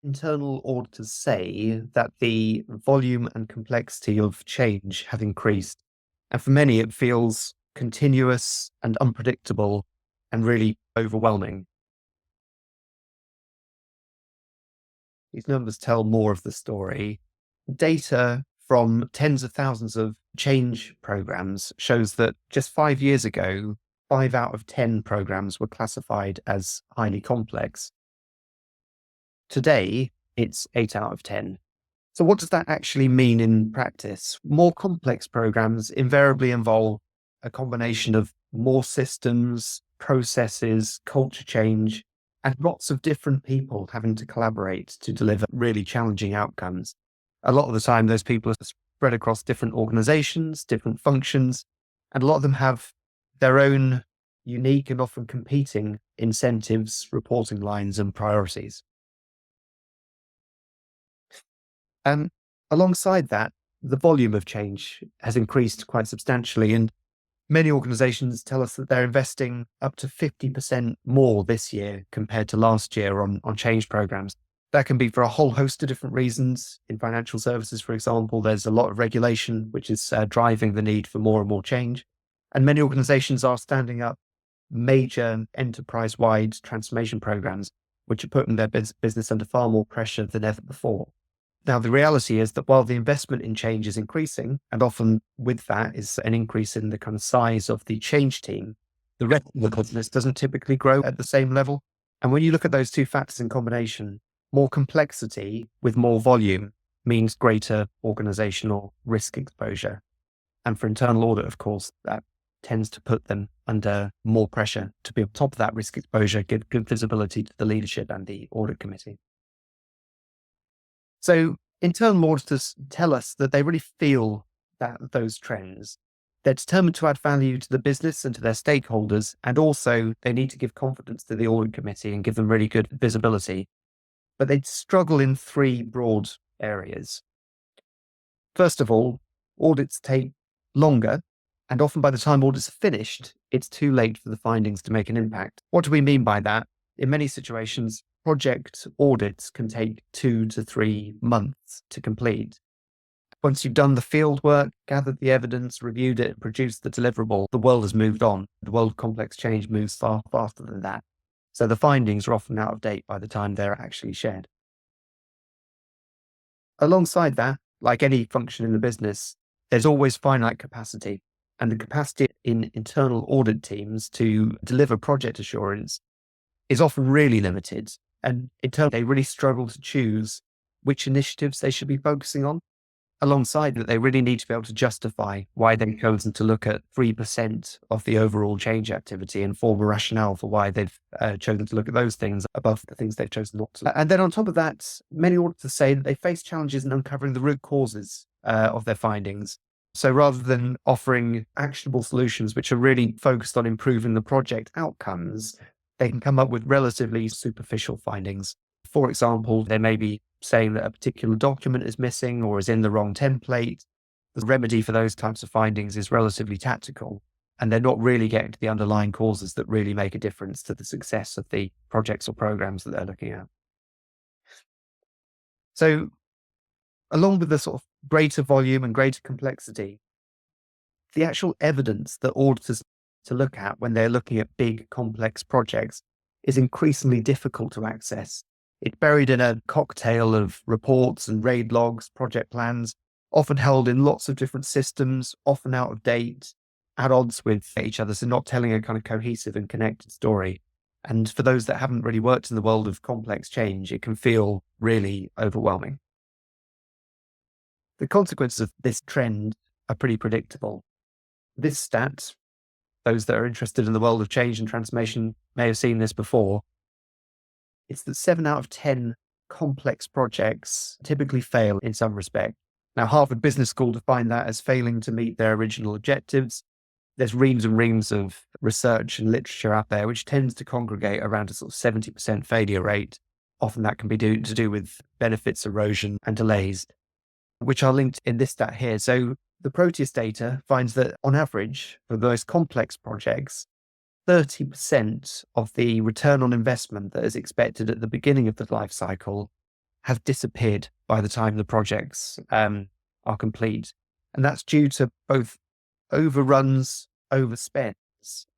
Internal auditors say that the volume and complexity of change have increased. And for many, it feels continuous and unpredictable and really overwhelming. These numbers tell more of the story. Data from tens of thousands of change programs shows that just 5 years ago, 5 out of 10 programs were classified as highly complex. Today, it's 8 out of 10. So what does that actually mean in practice? More complex programs invariably involve a combination of more systems, processes, culture change, and lots of different people having to collaborate to deliver really challenging outcomes. A lot of the time, those people are spread across different organizations, different functions, and a lot of them have their own unique and often competing incentives, reporting lines, and priorities. And alongside that, the volume of change has increased quite substantially. And many organizations tell us that they're investing up to 50% more this year compared to last year on change programs. That can be for a whole host of different reasons. In financial services, for example, there's a lot of regulation, which is driving the need for more and more change. And many organizations are standing up major enterprise-wide transformation programs, which are putting their business under far more pressure than ever before. Now, the reality is that while the investment in change is increasing, and often with that is an increase in the kind of size of the change team, the rest of the business doesn't typically grow at the same level. And when you look at those two factors in combination, more complexity with more volume means greater organizational risk exposure. And for internal audit, of course, that tends to put them under more pressure to be on top of that risk exposure, give good visibility to the leadership and the audit committee. So internal auditors tell us that they really feel those trends. They're determined to add value to the business and to their stakeholders, and also they need to give confidence to the audit committee and give them really good visibility. But they struggle in three broad areas. First of all, audits take longer, and often by the time audits are finished, it's too late for the findings to make an impact. What do we mean by that? In many situations, project audits can take 2 to 3 months to complete. Once you've done the field work, gathered the evidence, reviewed it, and produced the deliverable, the world has moved on. The world of complex change moves far faster than that. So the findings are often out of date by the time they're actually shared. Alongside that, like any function in the business, there's always finite capacity. And the capacity in internal audit teams to deliver project assurance is often really limited. And in turn, they really struggle to choose which initiatives they should be focusing on. Alongside that, they really need to be able to justify why they've chosen to look at 3% of the overall change activity and form a rationale for why they've chosen to look at those things above the things they've chosen not to. And then on top of that, many auditors say that they face challenges in uncovering the root causes of their findings. So rather than offering actionable solutions, which are really focused on improving the project outcomes, they can come up with relatively superficial findings. For example, they may be saying that a particular document is missing or is in the wrong template. The remedy for those types of findings is relatively tactical, and they're not really getting to the underlying causes that really make a difference to the success of the projects or programs that they're looking at. So along with the sort of greater volume and greater complexity, the actual evidence that auditors to look at when they're looking at big, complex projects is increasingly difficult to access. It's buried in a cocktail of reports and RAID logs, project plans, often held in lots of different systems, often out of date, at odds with each other, so not telling a kind of cohesive and connected story. And for those that haven't really worked in the world of complex change, it can feel really overwhelming. The consequences of this trend are pretty predictable. This stat, those that are interested in the world of change and transformation may have seen this before. It's that 7 out of 10 complex projects typically fail in some respect. Now, Harvard Business School defined that as failing to meet their original objectives. There's reams and reams of research and literature out there, which tends to congregate around a sort of 70% failure rate. Often that can be to do with benefits erosion and delays, which are linked in this stat here. So the Proteus data finds that on average, for the most complex projects, 30% of the return on investment that is expected at the beginning of the life cycle has disappeared by the time the projects are complete. And that's due to both overruns, overspends,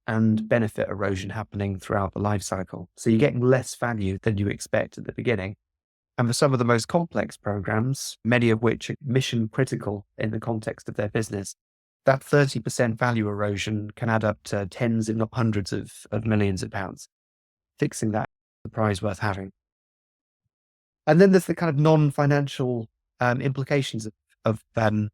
and benefit erosion happening throughout the life cycle. So you're getting less value than you expect at the beginning. And for some of the most complex programs, many of which are mission critical in the context of their business, that 30% value erosion can add up to tens, if not hundreds of millions of pounds. Fixing that is the prize worth having. And then there's the kind of non-financial implications of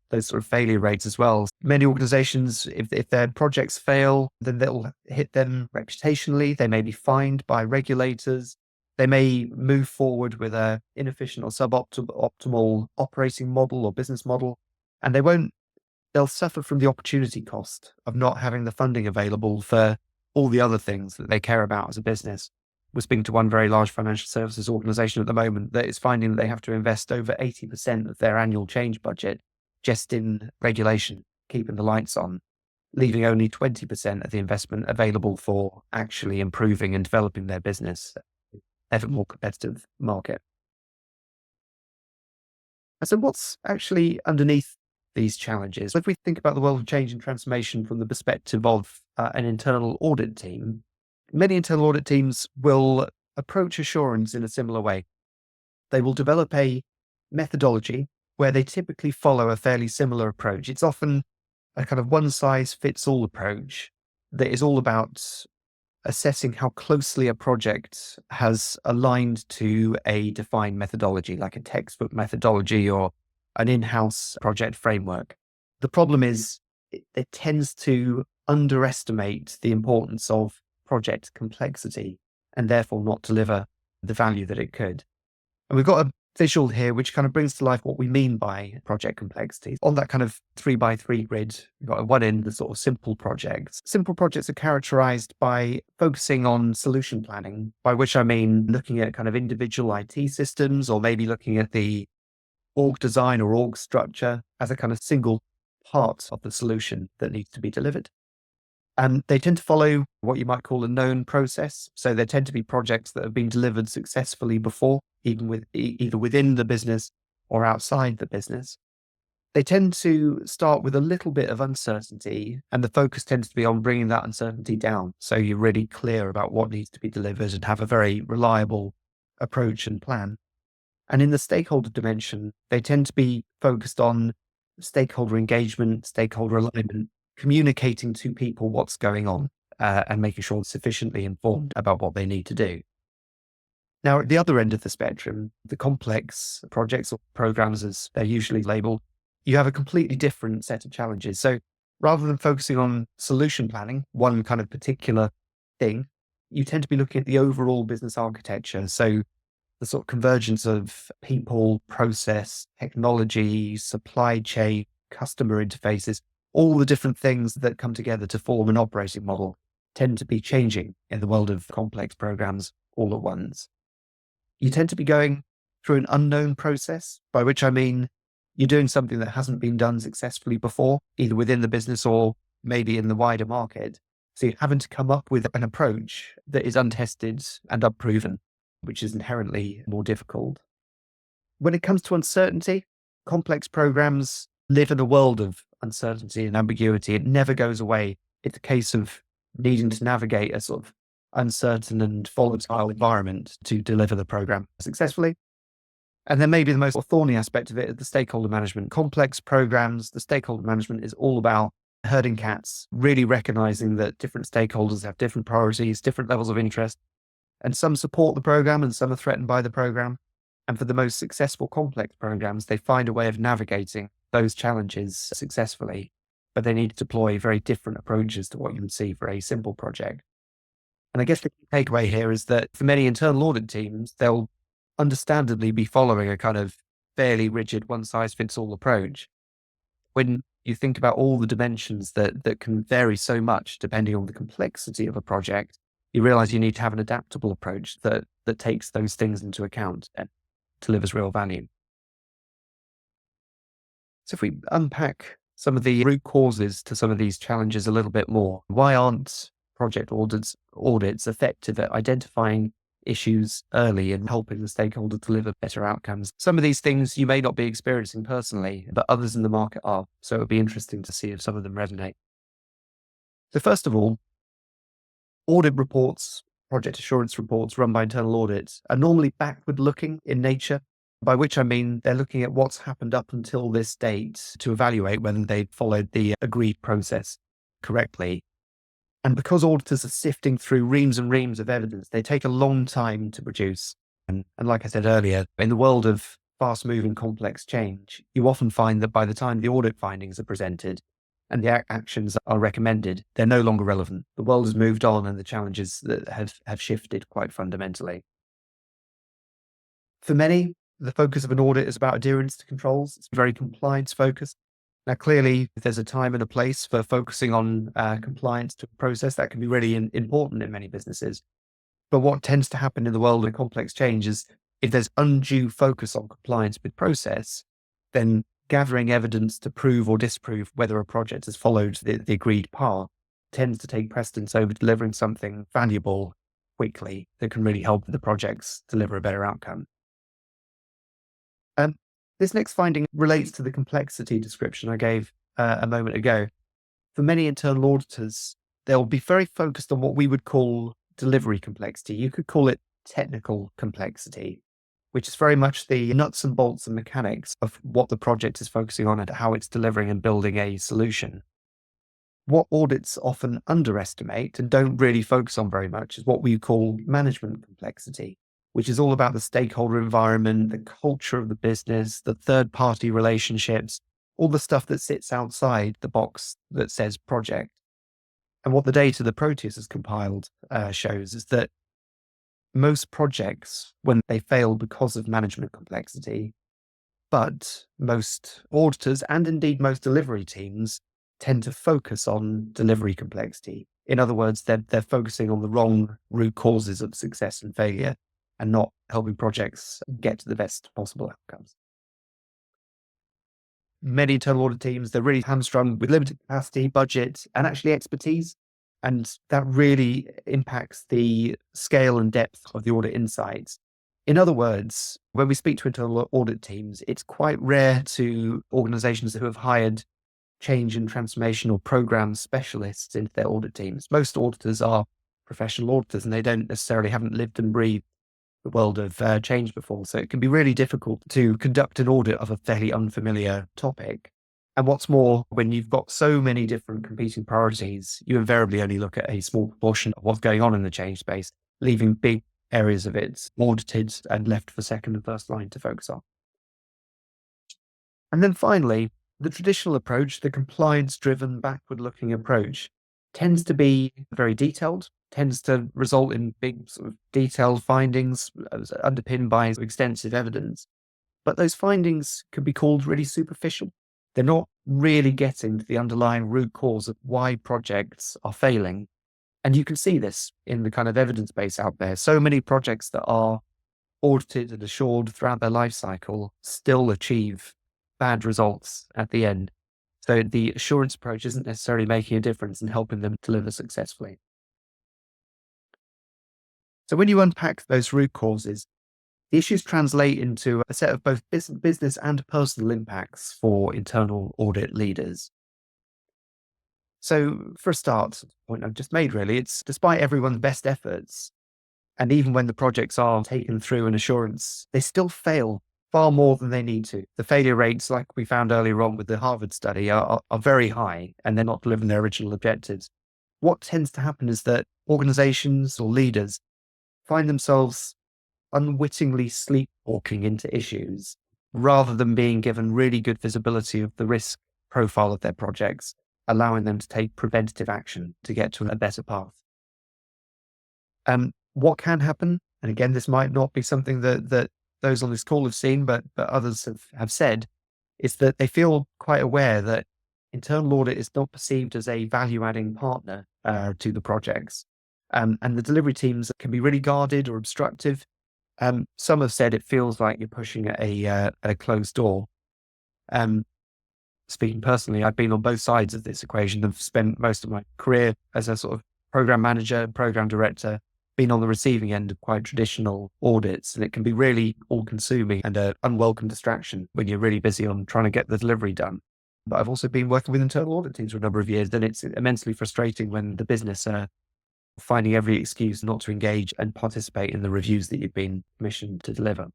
those sort of failure rates as well. Many organizations, if their projects fail, then they'll hit them reputationally. They may be fined by regulators. They may move forward with a inefficient or suboptimal operating model or business model, and they'll suffer from the opportunity cost of not having the funding available for all the other things that they care about as a business. We're speaking to one very large financial services organization at the moment that is finding that they have to invest over 80% of their annual change budget just in regulation, keeping the lights on, leaving only 20% of the investment available for actually improving and developing their business in an ever more competitive market. And so what's actually underneath these challenges? If we think about the world of change and transformation from the perspective of an internal audit team, many internal audit teams will approach assurance in a similar way. They will develop a methodology where they typically follow a fairly similar approach. It's often a kind of one size fits all approach that is all about assessing how closely a project has aligned to a defined methodology, like a textbook methodology or an in-house project framework. The problem is it tends to underestimate the importance of project complexity and therefore not deliver the value that it could. And we've got a visual here which kind of brings to life what we mean by project complexity. On that kind of 3x3 grid, we've got one in the sort of simple projects. Simple projects are characterized by focusing on solution planning, by which I mean looking at kind of individual IT systems or maybe looking at the org design or org structure as a kind of single part of the solution that needs to be delivered. And they tend to follow what you might call a known process. So there tend to be projects that have been delivered successfully before, even with either within the business or outside the business. They tend to start with a little bit of uncertainty, and the focus tends to be on bringing that uncertainty down. So you're really clear about what needs to be delivered and have a very reliable approach and plan. And in the stakeholder dimension, they tend to be focused on stakeholder engagement, stakeholder alignment, communicating to people what's going on and making sure they're sufficiently informed about what they need to do. Now, at the other end of the spectrum, the complex projects or programs, as they're usually labeled, you have a completely different set of challenges. So rather than focusing on solution planning, one kind of particular thing, you tend to be looking at the overall business architecture. So the sort of convergence of people, process, technology, supply chain, customer interfaces, all the different things that come together to form an operating model tend to be changing in the world of complex programs all at once. You tend to be going through an unknown process, by which I mean you're doing something that hasn't been done successfully before, either within the business or maybe in the wider market. So you're having to come up with an approach that is untested and unproven, which is inherently more difficult. When it comes to uncertainty, complex programs live in a world of uncertainty and ambiguity. It never goes away. It's a case of needing to navigate a sort of uncertain and volatile environment to deliver the program successfully. And then maybe the most thorny aspect of it is the stakeholder management. Complex programs, the stakeholder management is all about herding cats, really recognizing that different stakeholders have different priorities, different levels of interest, and some support the program and some are threatened by the program. And for the most successful complex programs, they find a way of navigating those challenges successfully, but they need to deploy very different approaches to what you would see for a simple project. And I guess the key takeaway here is that for many internal audit teams, they'll understandably be following a kind of fairly rigid one size fits all approach. When you think about all the dimensions that can vary so much depending on the complexity of a project, you realize you need to have an adaptable approach that takes those things into account and delivers real value. So if we unpack some of the root causes to some of these challenges a little bit more, why aren't project audits effective at identifying issues early and helping the stakeholder deliver better outcomes. Some of these things you may not be experiencing personally, but others in the market are. So it would be interesting to see if some of them resonate. So first of all, audit reports, project assurance reports run by internal audits are normally backward looking in nature, by which I mean they're looking at what's happened up until this date to evaluate whether they followed the agreed process correctly. And because auditors are sifting through reams and reams of evidence, they take a long time to produce. And like I said earlier, in the world of fast moving complex change, you often find that by the time the audit findings are presented and the actions are recommended, they're no longer relevant. The world has moved on and the challenges that have shifted quite fundamentally. For many, the focus of an audit is about adherence to controls. It's very compliance focused. Now, clearly, if there's a time and a place for focusing on compliance to a process, that can be really important in many businesses. But what tends to happen in the world of complex change is if there's undue focus on compliance with process, then gathering evidence to prove or disprove whether a project has followed the agreed path tends to take precedence over delivering something valuable quickly that can really help the projects deliver a better outcome. This next finding relates to the complexity description I gave a moment ago. For many internal auditors, they'll be very focused on what we would call delivery complexity. You could call it technical complexity, which is very much the nuts and bolts and mechanics of what the project is focusing on and how it's delivering and building a solution. What audits often underestimate and don't really focus on very much is what we call management complexity, which is all about the stakeholder environment, the culture of the business, the third-party relationships, all the stuff that sits outside the box that says project. And what the data that Proteus has compiled shows is that most projects, when they fail because of management complexity, but most auditors and indeed most delivery teams tend to focus on delivery complexity. In other words, they're focusing on the wrong root causes of success and failure and not helping projects get to the best possible outcomes. Many internal audit teams, they're really hamstrung with limited capacity, budget, and actually expertise. And that really impacts the scale and depth of the audit insights. In other words, when we speak to internal audit teams, it's quite rare to organizations who have hired change and transformation or program specialists into their audit teams. Most auditors are professional auditors and they don't necessarily haven't lived and breathed the world of change before. So it can be really difficult to conduct an audit of a fairly unfamiliar topic. And what's more, when you've got so many different competing priorities, you invariably only look at a small proportion of what's going on in the change space, leaving big areas of it audited and left for second and first line to focus on. And then finally, the traditional approach, the compliance-driven, backward-looking approach, tends to be very detailed, tends to result in big sort of detailed findings underpinned by extensive evidence. But those findings can be called really superficial. They're not really getting to the underlying root cause of why projects are failing. And you can see this in the kind of evidence base out there. So many projects that are audited and assured throughout their life cycle still achieve bad results at the end. So the assurance approach isn't necessarily making a difference in helping them deliver successfully. So when you unpack those root causes, the issues translate into a set of both business and personal impacts for internal audit leaders. So for a start, the point I've just made really, it's despite everyone's best efforts, and even when the projects are taken through an assurance, they still fail far more than they need to. The failure rates, like we found earlier on with the Harvard study, are very high and they're not delivering their original objectives. What tends to happen is that organizations or leaders find themselves unwittingly sleepwalking into issues rather than being given really good visibility of the risk profile of their projects, allowing them to take preventative action to get to a better path. What can happen, and again, this might not be something that those on this call have seen, but others have said, is that they feel quite aware that internal audit is not perceived as a value-adding partner to the projects. And the delivery teams can be really guarded or obstructive. Some have said it feels like you're pushing at a closed door. Speaking personally, I've been on both sides of this equation. I've spent most of my career as a sort of program manager, program director, been on the receiving end of quite traditional audits, and it can be really all-consuming and an unwelcome distraction when you're really busy on trying to get the delivery done. But I've also been working with internal audit teams for a number of years, and it's immensely frustrating when the business are finding every excuse not to engage and participate in the reviews that you've been commissioned to deliver.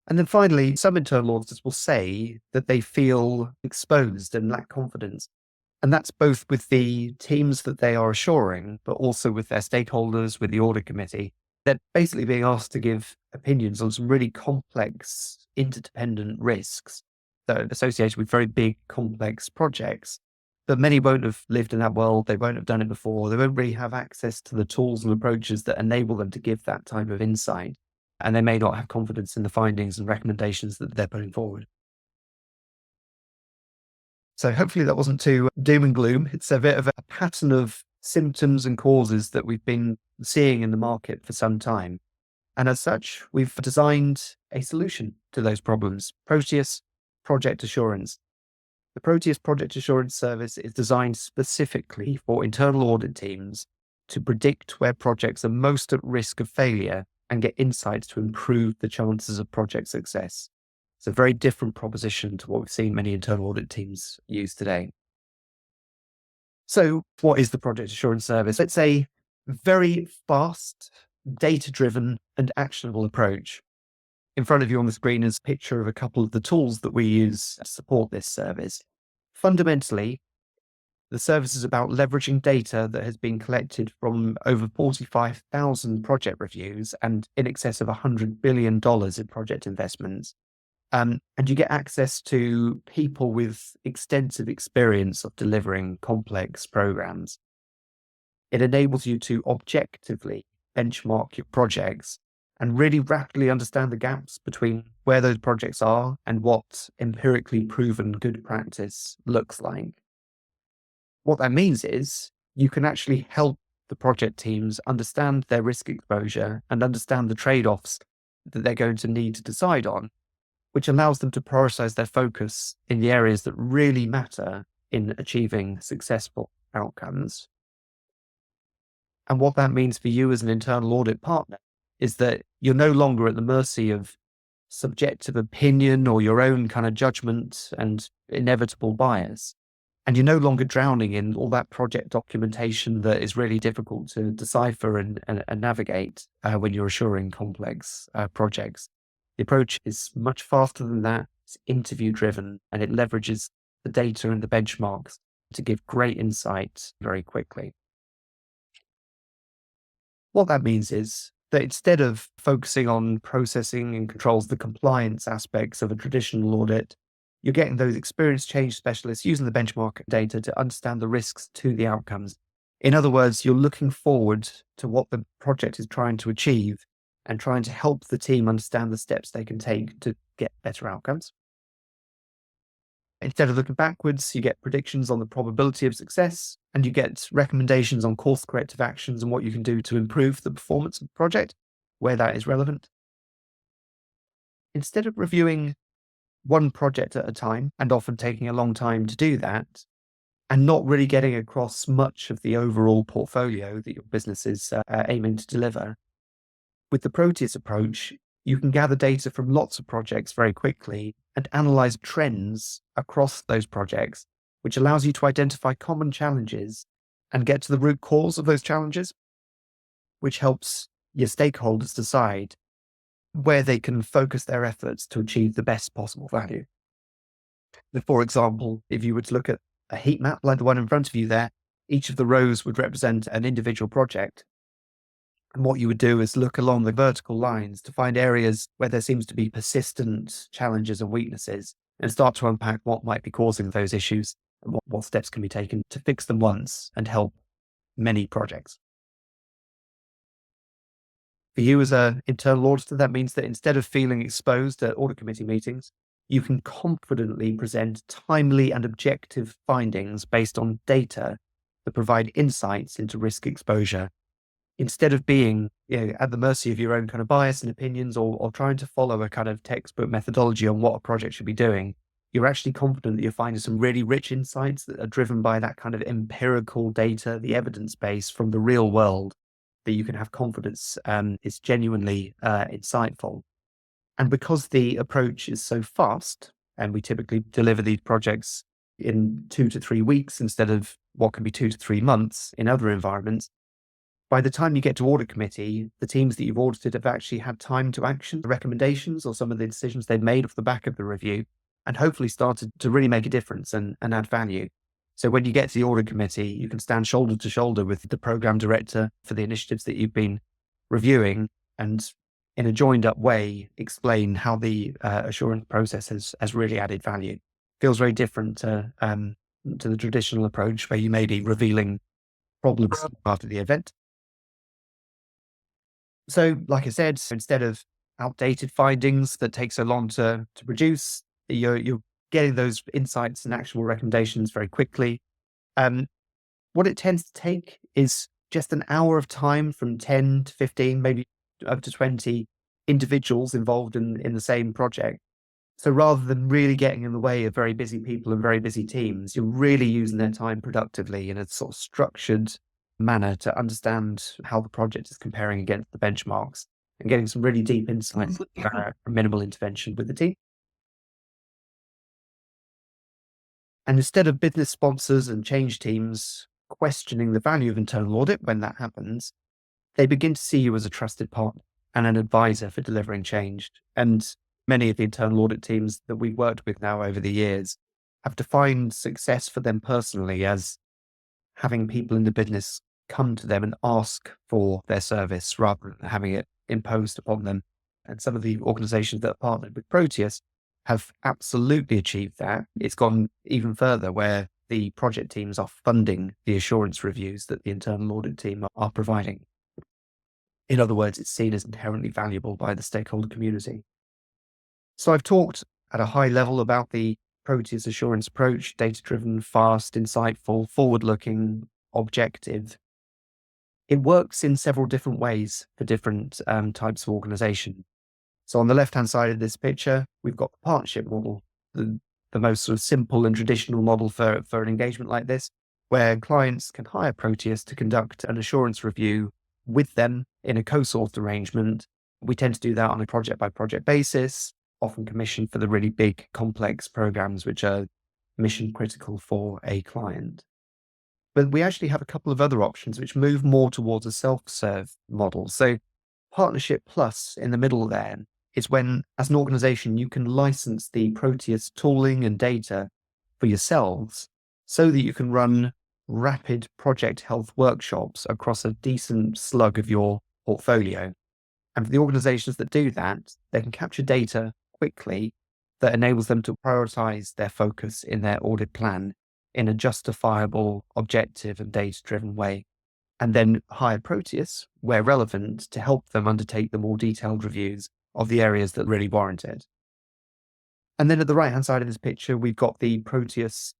And then finally, some internal auditors will say that they feel exposed and lack confidence. And that's both with the teams that they are assuring, but also with their stakeholders, with the audit committee. They're basically being asked to give opinions on some really complex, interdependent risks that are associated with very big, complex projects. But many won't have lived in that world. They won't have done it before. They won't really have access to the tools and approaches that enable them to give that type of insight. And they may not have confidence in the findings and recommendations that they're putting forward. So hopefully that wasn't too doom and gloom. It's a bit of a pattern of symptoms and causes that we've been seeing in the market for some time. And as such, we've designed a solution to those problems: Proteus Project Assurance. The Proteus Project Assurance service is designed specifically for internal audit teams to predict where projects are most at risk of failure and get insights to improve the chances of project success. It's a very different proposition to what we've seen many internal audit teams use today. So what is the Project Assurance Service? It's a very fast, data-driven and actionable approach. In front of you on the screen is a picture of a couple of the tools that we use to support this service. Fundamentally, the service is about leveraging data that has been collected from over 45,000 project reviews and in excess of $100 billion in project investments. And you get access to people with extensive experience of delivering complex programs. It enables you to objectively benchmark your projects and really rapidly understand the gaps between where those projects are and what empirically proven good practice looks like. What that means is you can actually help the project teams understand their risk exposure and understand the trade-offs that they're going to need to decide on, which allows them to prioritize their focus in the areas that really matter in achieving successful outcomes. And what that means for you as an internal audit partner is that you're no longer at the mercy of subjective opinion or your own kind of judgment and inevitable bias. And you're no longer drowning in all that project documentation that is really difficult to decipher and navigate when you're assuring complex projects. The approach is much faster than that. It's interview driven, and it leverages the data and the benchmarks to give great insight very quickly. What that means is that instead of focusing on processing and controls the compliance aspects of a traditional audit, you're getting those experienced change specialists using the benchmark data to understand the risks to the outcomes. In other words, you're looking forward to what the project is trying to achieve and trying to help the team understand the steps they can take to get better outcomes. Instead of looking backwards, you get predictions on the probability of success, and you get recommendations on course corrective actions and what you can do to improve the performance of the project, where that is relevant. Instead of reviewing one project at a time, and often taking a long time to do that, and not really getting across much of the overall portfolio that your business is aiming to deliver, with the Proteus approach, you can gather data from lots of projects very quickly and analyze trends across those projects, which allows you to identify common challenges and get to the root cause of those challenges, which helps your stakeholders decide where they can focus their efforts to achieve the best possible value. For example, if you were to look at a heat map like the one in front of you there, each of the rows would represent an individual project. And what you would do is look along the vertical lines to find areas where there seems to be persistent challenges and weaknesses, and start to unpack what might be causing those issues and what steps can be taken to fix them once and help many projects. For you as an internal auditor, that means that instead of feeling exposed at audit committee meetings, you can confidently present timely and objective findings based on data that provide insights into risk exposure, instead of being at the mercy of your own kind of bias and opinions, or trying to follow a kind of textbook methodology on what a project should be doing. You're actually confident that you're finding some really rich insights that are driven by that kind of empirical data, the evidence base from the real world, that you can have confidence is genuinely insightful. And because the approach is so fast, and we typically deliver these projects in 2 to 3 weeks instead of what can be 2 to 3 months in other environments, by the time you get to audit committee, the teams that you've audited have actually had time to action the recommendations or some of the decisions they've made off the back of the review, and hopefully started to really make a difference and add value. So when you get to the audit committee, you can stand shoulder to shoulder with the program director for the initiatives that you've been reviewing, and in a joined up way, explain how the assurance process has really added value. Feels very different to the traditional approach where you may be revealing problems after the event. So, like I said, instead of outdated findings that take so long to produce, you're getting those insights and actionable recommendations very quickly. Um, what it tends to take is just an hour of time from 10 to 15, maybe up to 20 individuals involved in the same project. So rather than really getting in the way of very busy people and very busy teams, you're really using their time productively in a sort of structured manner to understand how the project is comparing against the benchmarks and getting some really deep insights from minimal intervention with the team. And instead of business sponsors and change teams questioning the value of internal audit when that happens, they begin to see you as a trusted partner and an advisor for delivering change. And many of the internal audit teams that we've worked with now over the years have defined success for them personally as having people in the business come to them and ask for their service rather than having it imposed upon them. And some of the organizations that have partnered with Proteus have absolutely achieved that. It's gone even further where the project teams are funding the assurance reviews that the internal audit team are providing. In other words, it's seen as inherently valuable by the stakeholder community. So I've talked at a high level about the Proteus assurance approach: data-driven, fast, insightful, forward-looking, objective. It works in several different ways for different types of organization. So on the left-hand side of this picture, we've got the partnership model, the most sort of simple and traditional model for an engagement like this, where clients can hire Proteus to conduct an assurance review with them in a co-sourced arrangement. We tend to do that on a project-by-project basis, often commissioned for the really big, complex programs which are mission critical for a client. But we actually have a couple of other options which move more towards a self-serve model. So Partnership Plus in the middle there is when, as an organization, you can license the Proteus tooling and data for yourselves so that you can run rapid project health workshops across a decent slug of your portfolio. And for the organizations that do that, they can capture data quickly that enables them to prioritize their focus in their audit plan in a justifiable, objective, and data-driven way, and then hire Proteus, where relevant, to help them undertake the more detailed reviews of the areas that really warrant it. And then at the right-hand side of this picture, we've got the Proteus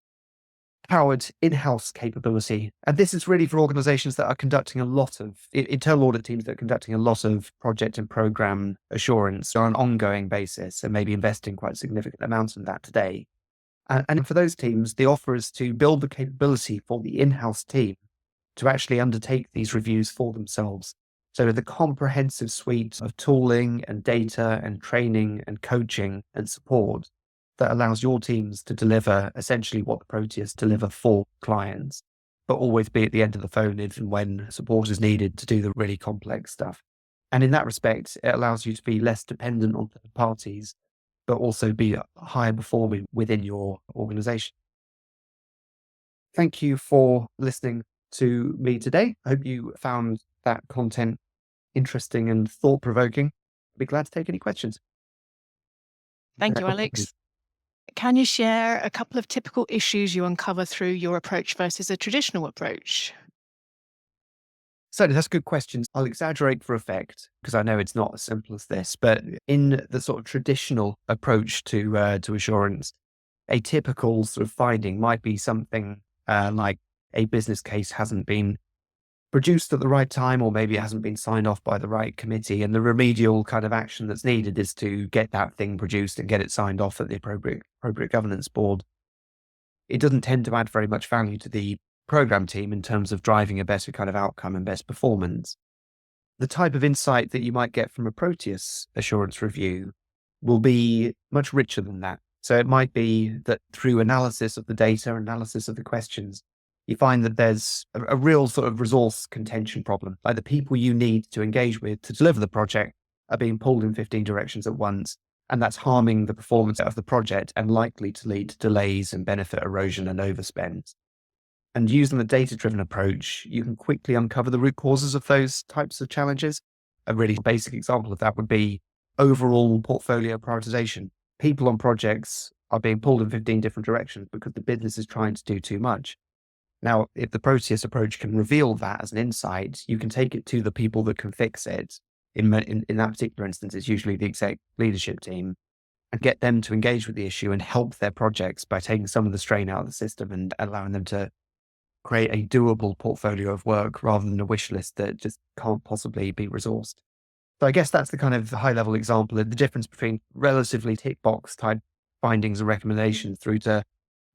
powered in-house capability. And this is really for organizations that are conducting a lot of internal audit teams that are conducting a lot of project and program assurance on an ongoing basis and maybe investing quite significant amounts in that today. And for those teams, the offer is to build the capability for the in-house team to actually undertake these reviews for themselves. So the comprehensive suite of tooling and data and training and coaching and support that allows your teams to deliver essentially what the Proteus deliver for clients, but always be at the end of the phone if and when support is needed to do the really complex stuff. And in that respect, it allows you to be less dependent on third parties, but also be higher performing within your organization. Thank you for listening to me today. I hope you found that content interesting and thought-provoking. I'd be glad to take any questions. Thank you, Alex. Can you share a couple of typical issues you uncover through your approach versus a traditional approach? Certainly, that's good questions. I'll exaggerate for effect because I know it's not as simple as this, but in the sort of traditional approach to assurance, a typical sort of finding might be something like a business case hasn't been produced at the right time, or maybe it hasn't been signed off by the right committee. And the remedial kind of action that's needed is to get that thing produced and get it signed off at the appropriate governance board. It doesn't tend to add very much value to the program team in terms of driving a better kind of outcome and best performance. the type of insight that you might get from a Proteus assurance review will be much richer than that. So it might be that through analysis of the data, analysis of the questions, you find that there's a real sort of resource contention problem. Like the people you need to engage with to deliver the project are being pulled in 15 directions at once. And that's harming the performance of the project and likely to lead to delays and benefit erosion and overspend. And using the data-driven approach, you can quickly uncover the root causes of those types of challenges. A really basic example of that would be overall portfolio prioritization. People on projects are being pulled in 15 different directions because the business is trying to do too much. Now, if the Proteus approach can reveal that as an insight, you can take it to the people that can fix it. In that particular instance, it's usually the exec leadership team, and get them to engage with the issue and help their projects by taking some of the strain out of the system and allowing them to create a doable portfolio of work rather than a wish list that just can't possibly be resourced. So I guess that's the kind of high level example of the difference between relatively tick box type findings and recommendations through to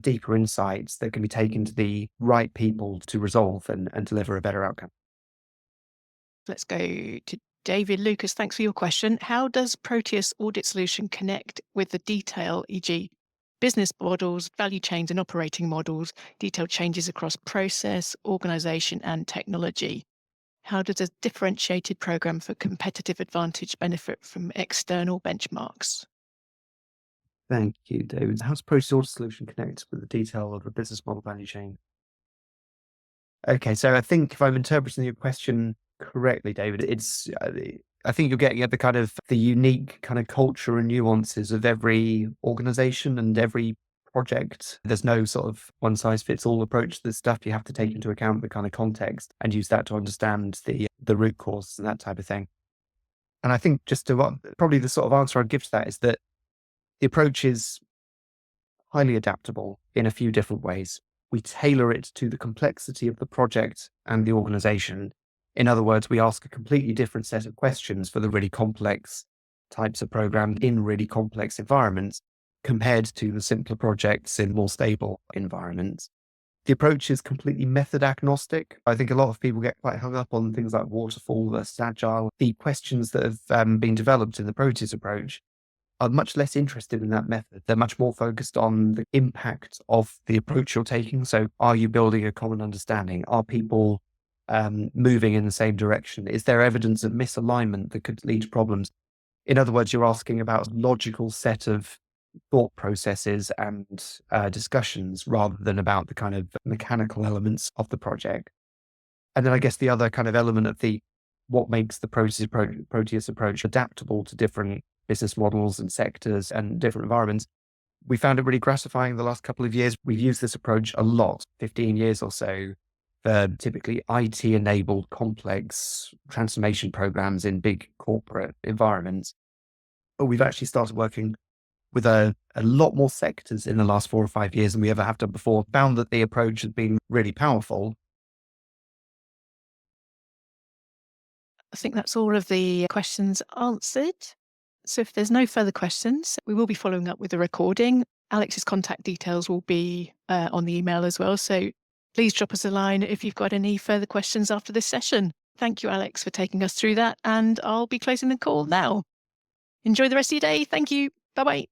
deeper insights that can be taken to the right people to resolve and deliver a better outcome. Let's go to David Lucas. Thanks for your question. How does Proteus Audit Solution connect with the detail, e.g., business models, value chains, and operating models, detailed changes across process, organization, and technology? How does a differentiated program for competitive advantage benefit from external benchmarks? Thank you, David. How's Process Order Solution connect with the detail of the business model value chain? Okay, so I think if I'm interpreting your question correctly, David, I think you're getting at the kind of the unique kind of culture and nuances of every organization and every project. There's no sort of one size fits all approach to this stuff. You have to take into account the kind of context and use that to understand the root cause and that type of thing. And I think just to probably the sort of answer I'd give to that is that the approach is highly adaptable in a few different ways. We tailor it to the complexity of the project and the organization. In other words, we ask a completely different set of questions for the really complex types of programs in really complex environments compared to the simpler projects in more stable environments. The approach is completely method agnostic. I think a lot of people get quite hung up on things like waterfall versus agile. The questions that have been developed in the Proteus approach are much less interested in that method. They're much more focused on the impact of the approach you're taking. So are you building a common understanding? Are people moving in the same direction? Is there evidence of misalignment that could lead to problems? In other words, you're asking about a logical set of thought processes and discussions rather than about the kind of mechanical elements of the project. And then I guess the other kind of element of what makes the Proteus approach adaptable to different business models and sectors and different environments. We found it really gratifying the last couple of years. We've used this approach a lot, 15 years or so, for typically IT-enabled complex transformation programs in big corporate environments. But we've actually started working with a lot more sectors in the last 4 or 5 years than we ever have done before. Found that the approach has been really powerful. I think that's all of the questions answered. So if there's no further questions, we will be following up with a recording. Alex's contact details will be on the email as well. So please drop us a line if you've got any further questions after this session. Thank you, Alex, for taking us through that. And I'll be closing the call now. Enjoy the rest of your day. Thank you. Bye-bye.